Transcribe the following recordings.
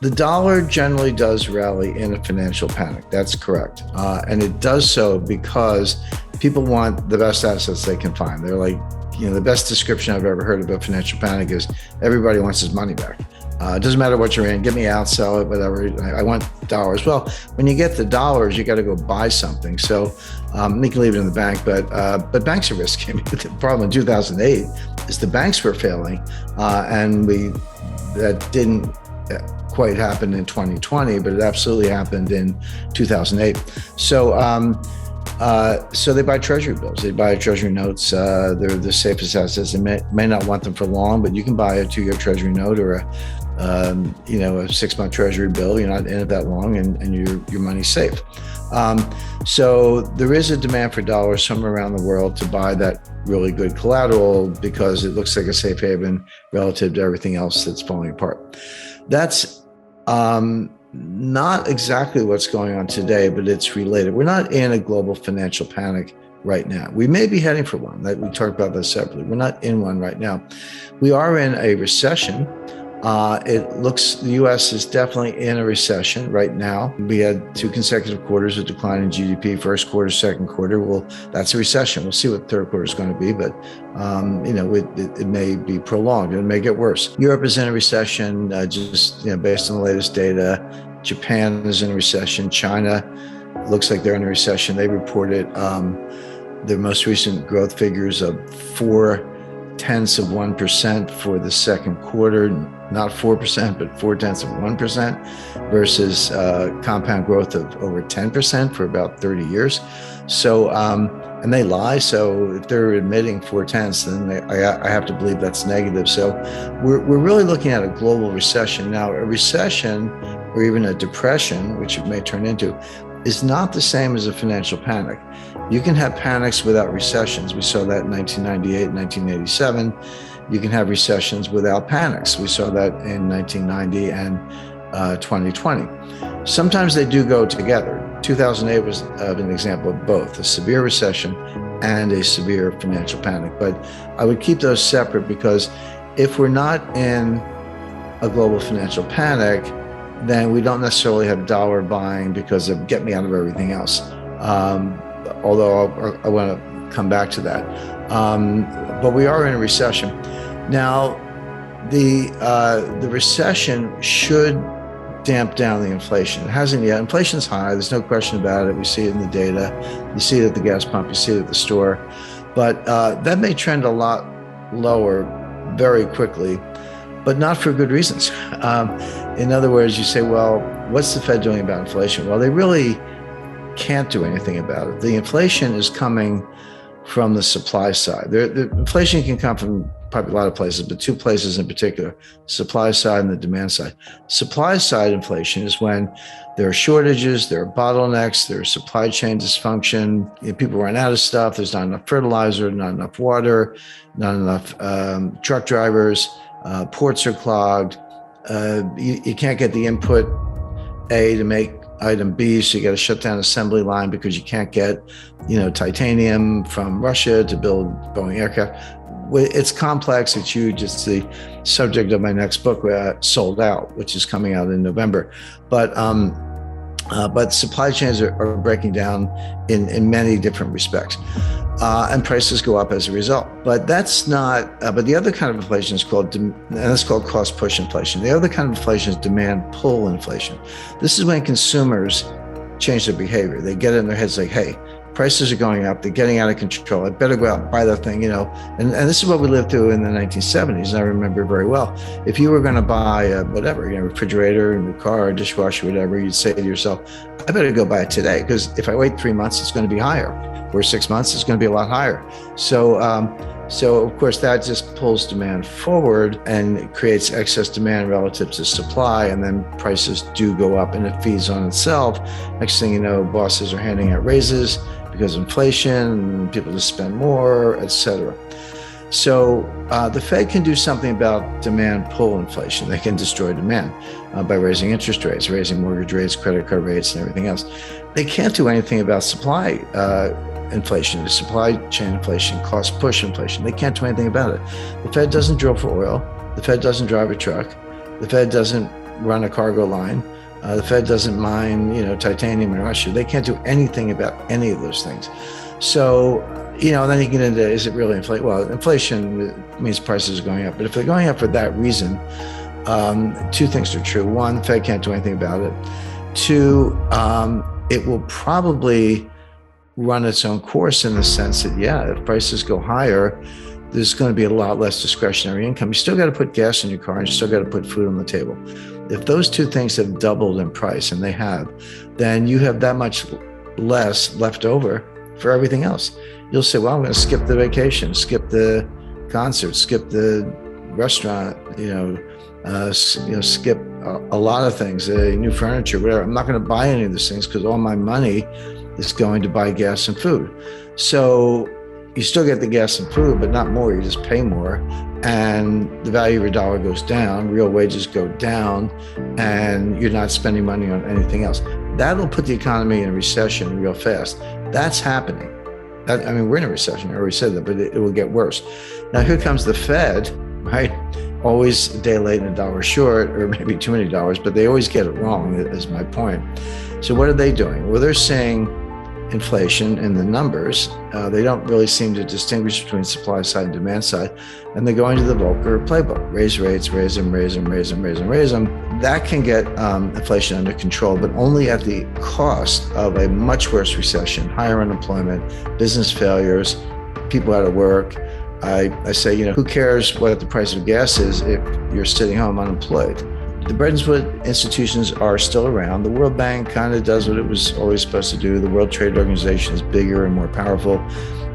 The dollar generally does rally in a financial panic. That's correct. And it does so because people want the best assets they can find. They're like, the best description I've ever heard about financial panic is everybody wants his money back. It doesn't matter what you're in, get me out, sell it, whatever. I want dollars. Well, when you get the dollars, you got to go buy something. So you can leave it in the bank, but banks are risky. I mean, the problem in 2008 is the banks were failing, and that didn't quite happen in 2020, but it absolutely happened in 2008. So they buy treasury bills. They buy treasury notes. They're the safest assets. They may not want them for long, but you can buy a 2-year treasury note or a 6-month treasury bill. You're not in it that long, and your money's safe. So there is a demand for dollars somewhere around the world to buy that really good collateral because it looks like a safe haven relative to everything else that's falling apart. That's not exactly what's going on today, but it's related. We're not in a global financial panic right now. We may be heading for one. We talked about this separately. We're not in one right now. We are in a recession. It looks the U.S. is definitely in a recession right now. We had 2 consecutive quarters of decline in GDP, first quarter, second quarter. Well, that's a recession. We'll see what third quarter is going to be, but it may be prolonged. It may get worse. Europe is in a recession, based on the latest data. Japan is in a recession. China looks like they're in a recession. They reported their most recent growth figures of 0.4% for the second quarter, not 4%, but 0.4% versus compound growth of over 10% for about 30 years. So, and they lie. So if they're admitting 0.4, then I have to believe that's negative. So we're really looking at a global recession. Now, a recession or even a depression, which it may turn into, is not the same as a financial panic. You can have panics without recessions. We saw that in 1998, 1987. You can have recessions without panics. We saw that in 1990 and 2020. Sometimes they do go together. 2008 was an example of both, a severe recession and a severe financial panic. But I would keep those separate because if we're not in a global financial panic, then we don't necessarily have dollar buying because of get me out of everything else. Although I want to come back to that. But we are in a recession. Now, the recession should damp down the inflation. It hasn't yet. Inflation's high. There's no question about it. We see it in the data. You see it at the gas pump. You see it at the store. But that may trend a lot lower very quickly, but not for good reasons. In other words, you say, well, what's the Fed doing about inflation? Well, they really can't do anything about it. The inflation is coming from the supply side. The inflation can come from probably a lot of places, but 2 places in particular, supply side and the demand side. Supply side inflation is when there are shortages, there are bottlenecks, there's supply chain dysfunction, people run out of stuff, there's not enough fertilizer, not enough water, not enough truck drivers, ports are clogged, you can't get the input A to make item B, so you got to shut down assembly line because you can't get, titanium from Russia to build Boeing aircraft. It's complex, it's huge. It's the subject of my next book, Sold Out, which is coming out in November. But supply chains are breaking down in many different respects. And prices go up as a result. But that's not, but the other kind of inflation is called, and that's called cost push inflation. The other kind of inflation is demand pull inflation. This is when consumers change their behavior. They get it in their heads like, hey, prices are going up, they're getting out of control, I better go out and buy that thing, And this is what we lived through in the 1970s, and I remember very well. If you were going to buy a refrigerator, a new car, a dishwasher, whatever, you'd say to yourself, I better go buy it today, because if I wait 3 months, it's going to be higher. Or 6 months, it's going to be a lot higher. So of course, that just pulls demand forward and it creates excess demand relative to supply, and then prices do go up and it feeds on itself. Next thing you know, bosses are handing out raises because of inflation, people just spend more, etc. So the Fed can do something about demand pull inflation. They can destroy demand by raising interest rates, raising mortgage rates, credit card rates, and everything else. They can't do anything about supply inflation, supply chain inflation, cost push inflation. They can't do anything about it. The Fed doesn't drill for oil. The Fed doesn't drive a truck. The Fed doesn't run a cargo line. The Fed doesn't mine, titanium in Russia. They can't do anything about any of those things. So, then you get into, is it really inflation? Well, inflation means prices are going up. But if they're going up for that reason, two things are true. One, the Fed can't do anything about it. Two, it will probably run its own course in the sense that, if prices go higher, there's going to be a lot less discretionary income. You still got to put gas in your car and you still got to put food on the table. If those two things have doubled in price, and they have, then you have that much less left over for everything else. You'll say, well, I'm going to skip the vacation, skip the concert, skip the restaurant, skip a lot of things, new furniture, whatever. I'm not going to buy any of these things because all my money is going to buy gas and food. So you still get the gas and food, but not more. You just pay more, and the value of your dollar goes down, real wages go down, and you're not spending money on anything else. That'll put the economy in a recession real fast. That's happening. We're in a recession. I already said that, but it will get worse. Now, here comes the Fed, right? Always a day late and a dollar short, or maybe too many dollars, but they always get it wrong, is my point. So what are they doing? Well, they're saying inflation in the numbers. They don't really seem to distinguish between supply side and demand side. And they're going to the Volcker playbook, raise rates, raise them. That can get inflation under control, but only at the cost of a much worse recession, higher unemployment, business failures, people out of work. I say, who cares what the price of gas is if you're sitting home unemployed? The Bretton Woods institutions are still around. The World Bank kind of does what it was always supposed to do. The World Trade Organization is bigger and more powerful,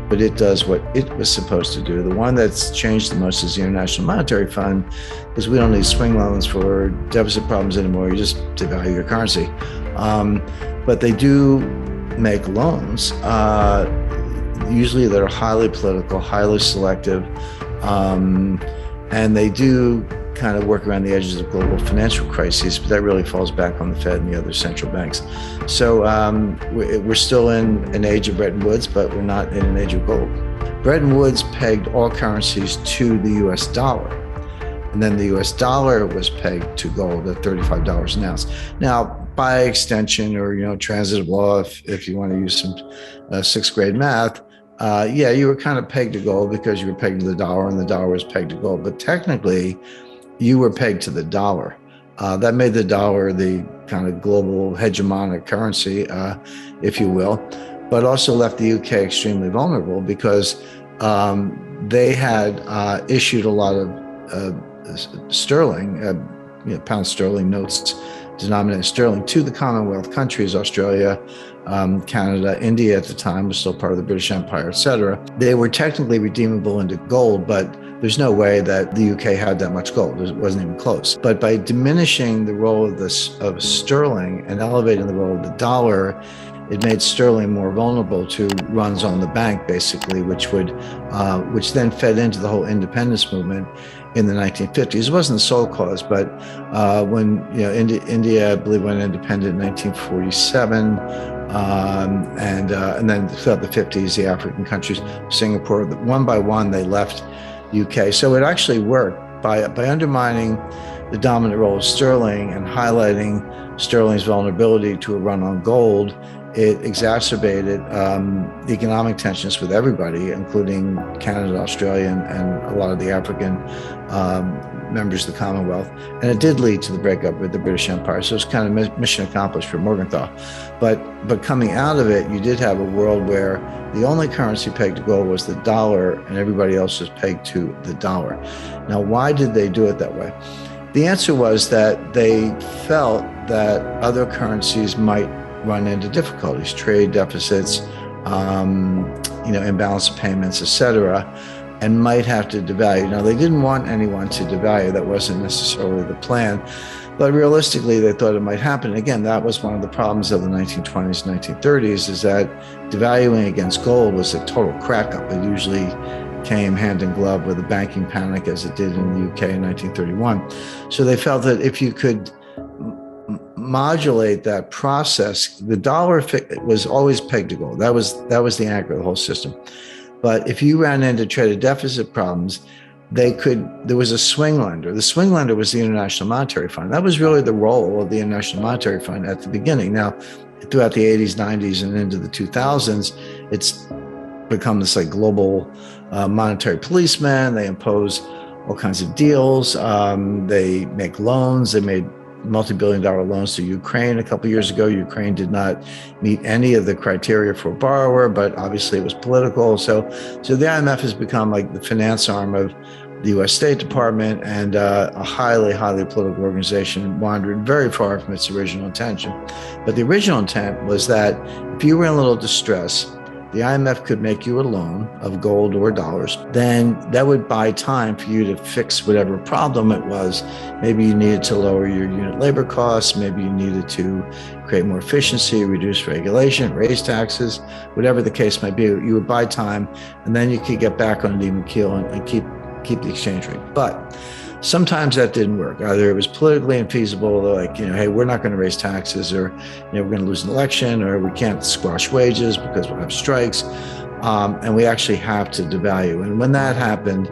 but it does what it was supposed to do. The one that's changed the most is the International Monetary Fund, because we don't need swing loans for deficit problems anymore. You just devalue your currency. But they do make loans, usually that are highly political, highly selective, and they do kind of work around the edges of global financial crises, but that really falls back on the Fed and the other central banks. So we're still in an age of Bretton Woods, but we're not in an age of gold. Bretton Woods pegged all currencies to the US dollar. And then the US dollar was pegged to gold at $35 an ounce. Now, by extension, or transitive law, if you want to use some sixth grade math, you were kind of pegged to gold because you were pegged to the dollar and the dollar was pegged to gold. But technically, you were pegged to the dollar. That made the dollar the kind of global hegemonic currency, if you will, but also left the UK extremely vulnerable because they had issued a lot of sterling, pound sterling notes denominated in sterling to the Commonwealth countries, Australia, Canada, India at the time was still part of the British Empire, etc. They were technically redeemable into gold, but there's no way that the UK had that much gold. It wasn't even close. But by diminishing the role of sterling and elevating the role of the dollar, it made sterling more vulnerable to runs on the bank, basically, which then fed into the whole independence movement in the 1950s. It wasn't the sole cause, but when India, I believe, went independent in 1947, and then throughout the 50s, the African countries, Singapore, one by one, they left the UK. So it actually worked by undermining the dominant role of sterling and highlighting sterling's vulnerability to a run on gold. It exacerbated the economic tensions with everybody, including Canada, Australia, and a lot of the African members of the Commonwealth. And it did lead to the breakup with the British Empire. So it's kind of mission accomplished for Morgenthau. But coming out of it, you did have a world where the only currency pegged to gold was the dollar, and everybody else was pegged to the dollar. Now, why did they do it that way? The answer was that they felt that other currencies might run into difficulties, trade deficits, imbalance of payments, etc., and might have to devalue. Now, they didn't want anyone to devalue. That wasn't necessarily the plan, but realistically, they thought it might happen. Again, that was one of the problems of the 1920s, 1930s, is that devaluing against gold was a total crack up. It usually came hand in glove with a banking panic, as it did in the UK in 1931. So they felt that if you could modulate that process, the dollar was always pegged to gold. That was the anchor of the whole system. But if you ran into trade deficit problems, there was a swing lender. The swing lender was the International Monetary Fund. That was really the role of the International Monetary Fund at the beginning. Now, throughout the 80s, 90s, and into the 2000s, it's become this like global monetary policeman. They impose all kinds of deals. They make loans. They made multi-billion-dollar loans to Ukraine a couple of years ago. Ukraine did not meet any of the criteria for a borrower, but obviously it was political. So the IMF has become like the finance arm of the U.S. State Department, and a highly, highly political organization, wandered very far from its original intention. But the original intent was that if you were in a little distress, the IMF could make you a loan of gold or dollars. Then that would buy time for you to fix whatever problem it was. Maybe you needed to lower your unit labor costs. Maybe you needed to create more efficiency, reduce regulation, raise taxes, whatever the case might be. You would buy time, and then you could get back on an even keel and keep the exchange rate. But sometimes that didn't work. Either it was politically infeasible, like, hey, we're not going to raise taxes, or, we're going to lose an election, or we can't squash wages because we'll have strikes. And we actually have to devalue. And when that happened,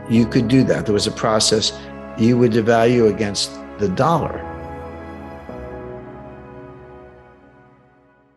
you could do that. There was a process. You would devalue against the dollar.